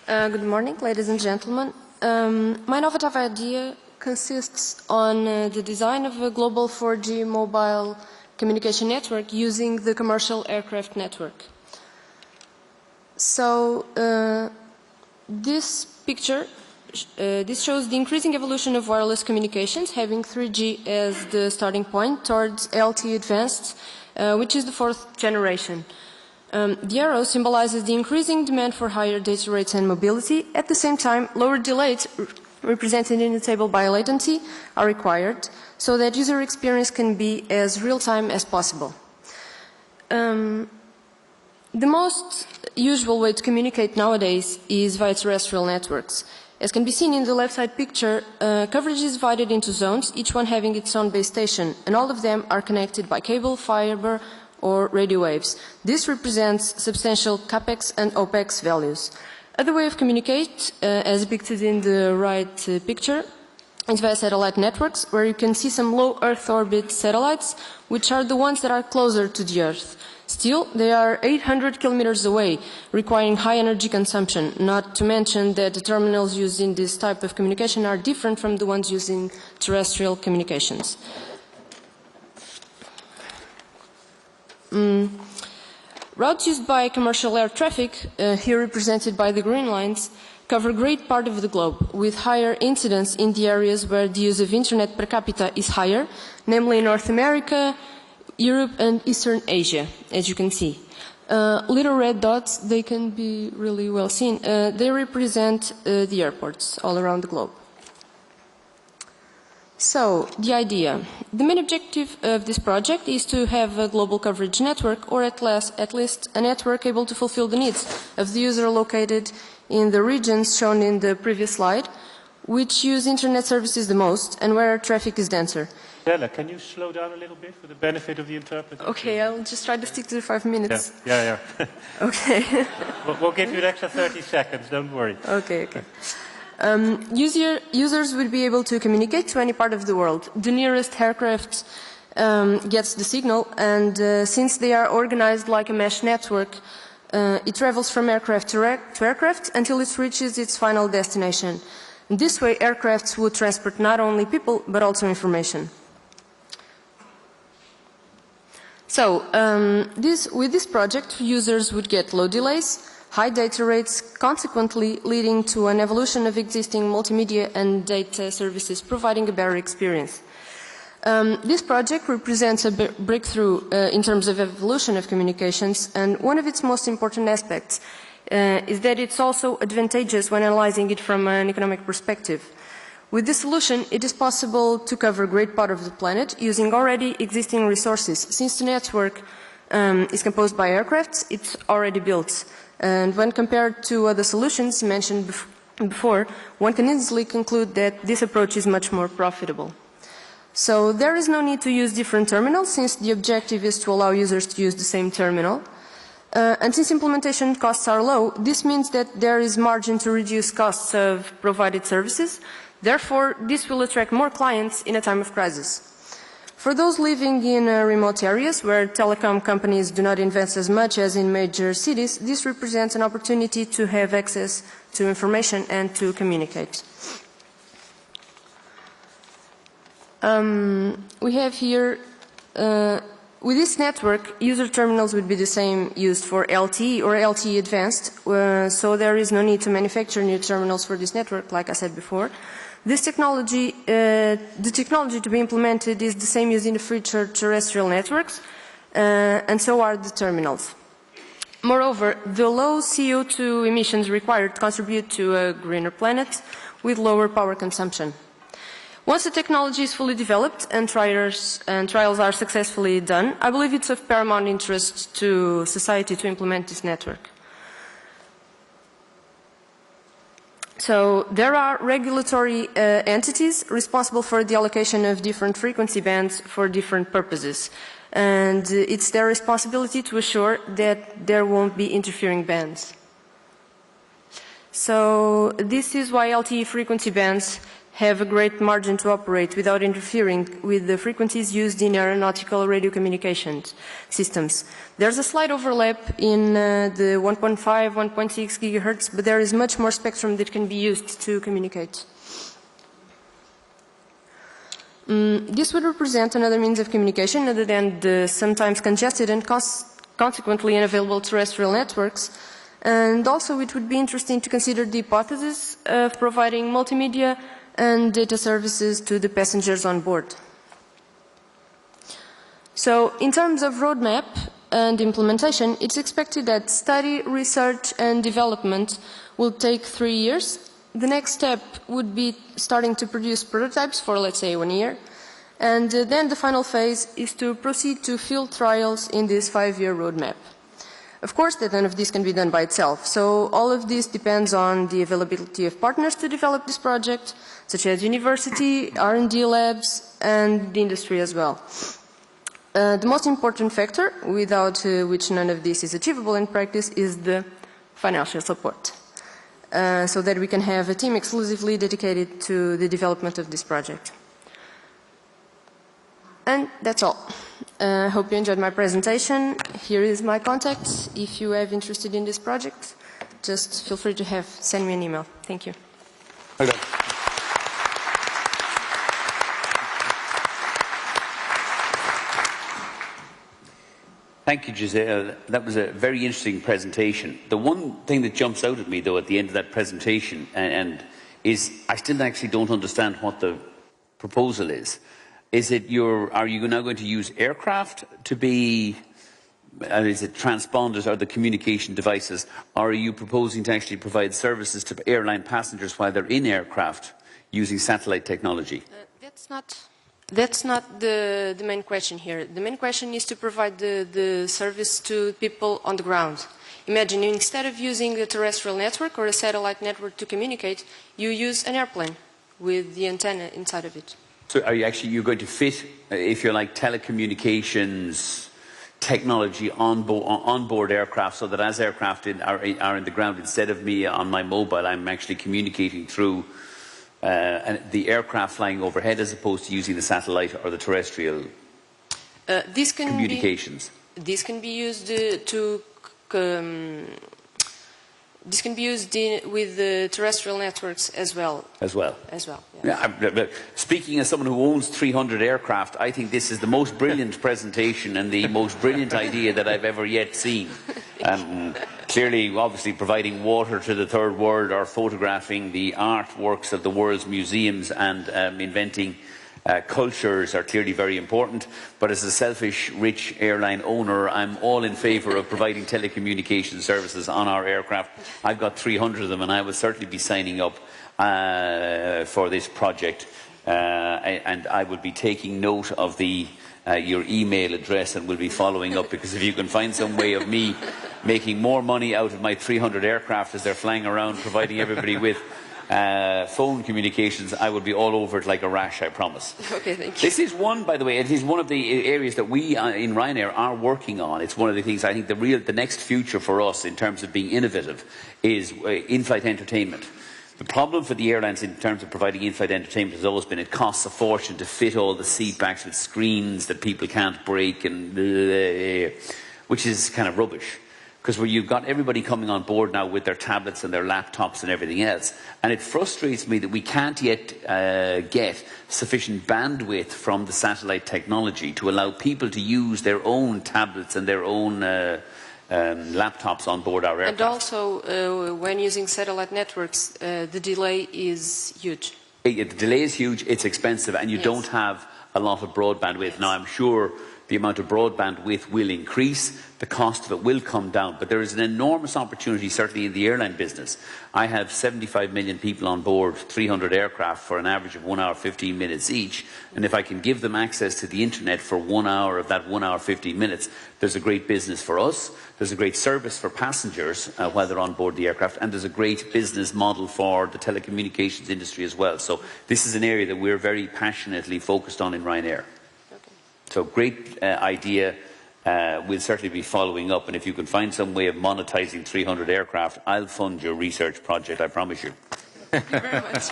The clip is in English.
Good morning, ladies and gentlemen. My innovative idea consists on the design of a global 4G mobile communication network using the commercial aircraft network. So this picture this shows the increasing evolution of wireless communications, having 3G as the starting point towards LTE Advanced, which is the 4th generation. The arrow symbolizes the increasing demand for higher data rates and mobility. At the same time, lower delays, represented in the table by latency, are required so that user experience can be as real-time as possible. The most usual way to communicate nowadays is via terrestrial networks. As can be seen in the left side picture, coverage is divided into zones, each one having its own base station, and all of them are connected by cable, fiber, or radio waves. This represents substantial CAPEX and OPEX values. Other way of communicate, as depicted in the right picture, is via satellite networks, where you can see some low Earth orbit satellites, which are the ones that are closer to the Earth. Still, they are 800 kilometers away, requiring high energy consumption, not to mention that the terminals used in this type of communication are different from the ones used in terrestrial communications. Routes used by commercial air traffic, here represented by the green lines, cover a great part of the globe, with higher incidence in the areas where the use of internet per capita is higher, namely North America, Europe and Eastern Asia, as you can see. Little red dots, they can be really well seen. They represent the airports all around the globe. So, the idea. The main objective of this project is to have a global coverage network, or at least a network able to fulfill the needs of the user located in the regions shown in the previous slide, which use internet services the most and where traffic is denser. Bella, can you slow down a little bit for the benefit of the interpreter? Okay, I'll just try to stick to the 5 minutes. Yeah. Okay. We'll give you an extra 30 seconds, don't worry. Okay. Users will be able to communicate to any part of the world. The nearest aircraft gets the signal, and since they are organized like a mesh network, it travels from aircraft to aircraft until it reaches its final destination. This way, aircrafts would transport not only people, but also information. So, with this project, users would get low delays, high data rates, consequently leading to an evolution of existing multimedia and data services, providing a better experience. This project represents a breakthrough in terms of evolution of communications, and one of its most important aspects is that it's also advantageous when analyzing it from an economic perspective. With this solution, it is possible to cover a great part of the planet using already existing resources. Since the network is composed by aircrafts, it's already built. And when compared to other solutions mentioned before, one can easily conclude that this approach is much more profitable. So there is no need to use different terminals, since the objective is to allow users to use the same terminal. And since implementation costs are low, this means that there is margin to reduce costs of provided services. Therefore, this will attract more clients in a time of crisis. For those living in remote areas where telecom companies do not invest as much as in major cities, this represents an opportunity to have access to information and to communicate. We have here, with this network, user terminals would be the same used for LTE or LTE Advanced, so there is no need to manufacture new terminals for this network, like I said before. This technology, the technology to be implemented is the same used in the future terrestrial networks, and so are the terminals. Moreover, the low CO2 emissions required contribute to a greener planet with lower power consumption. Once the technology is fully developed and trials are successfully done, I believe it's of paramount interest to society to implement this network. So there are regulatory entities responsible for the allocation of different frequency bands for different purposes. And it's their responsibility to assure that there won't be interfering bands. So this is why LTE frequency bands have a great margin to operate without interfering with the frequencies used in aeronautical radio communications systems. There's a slight overlap in the 1.5, 1.6 gigahertz, but there is much more spectrum that can be used to communicate. This would represent another means of communication other than the sometimes congested and consequently unavailable terrestrial networks. And also it would be interesting to consider the hypothesis of providing multimedia and data services to the passengers on board. So in terms of roadmap and implementation, it's expected that study, research and development will take 3 years. The next step would be starting to produce prototypes for, let's say, 1 year. And then the final phase is to proceed to field trials in this 5-year roadmap. Of course, that none of this can be done by itself. So all of this depends on the availability of partners to develop this project, such as university, R&D labs, and the industry as well. The most important factor, without which none of this is achievable in practice, is the financial support. So that we can have a team exclusively dedicated to the development of this project. And that's all. I hope you enjoyed my presentation. Here is my contact. If you are interested in this project, just feel free to send me an email. Thank you. Okay. Thank you, Giselle. That was a very interesting presentation. The one thing that jumps out at me, though, at the end of that presentation, is I still actually don't understand what the proposal is. Is it are you now going to use aircraft to be, is it transponders or the communication devices, or are you proposing to actually provide services to airline passengers while they're in aircraft using satellite technology? That's not the main question here. The main question is to provide the service to people on the ground. Imagine instead of using a terrestrial network or a satellite network to communicate, you use an airplane with the antenna inside of it. So are you're going to fit, if you like, telecommunications technology on board aircraft, so that as aircraft are in the ground, instead of me on my mobile, I'm actually communicating through the aircraft flying overhead, as opposed to using the satellite or the terrestrial communications? This can be used this can be used with the terrestrial networks as well. Yeah. Speaking as someone who owns 300 aircraft, I think this is the most brilliant presentation and the most brilliant idea that I've ever yet seen. Clearly, obviously, providing water to the third world, or photographing the artworks of the world's museums, and inventing cultures are clearly very important. But as a selfish, rich airline owner, I'm all in favour of providing telecommunication services on our aircraft. I've got 300 of them, and I will certainly be signing up for this project. And I will be taking note of your email address, and will be following up, because if you can find some way of me making more money out of my 300 aircraft as they're flying around, providing everybody with phone communications, I will be all over it like a rash, I promise. Okay, thank you. This is one, by the way, it is one of the areas that we in Ryanair are working on. It's one of the things I think the next future for us in terms of being innovative is in-flight entertainment. The problem for the airlines in terms of providing in-flight entertainment has always been it costs a fortune to fit all the seat backs with screens that people can't break, and which is kind of rubbish. Because where you've got everybody coming on board now with their tablets and their laptops and everything else. And it frustrates me that we can't yet get sufficient bandwidth from the satellite technology to allow people to use their own tablets and their own laptops on board our aircraft. And also, when using satellite networks, the delay is huge. The delay is huge, it's expensive, and you don't have a lot of broadband width. Now, I'm sure the amount of broadband width will increase, the cost of it will come down, but there is an enormous opportunity, certainly in the airline business. I have 75 million people on board 300 aircraft for an average of 1 hour 15 minutes each, and if I can give them access to the internet for 1 hour of that 1 hour 15 minutes, there's a great business for us, there's a great service for passengers while they're on board the aircraft, and there's a great business model for the telecommunications industry as well. So this is an area that we're very passionately focused on in Ryanair. So great idea. We'll certainly be following up, and if you can find some way of monetising 300 aircraft, I'll fund your research project, I promise you. Thank you very much.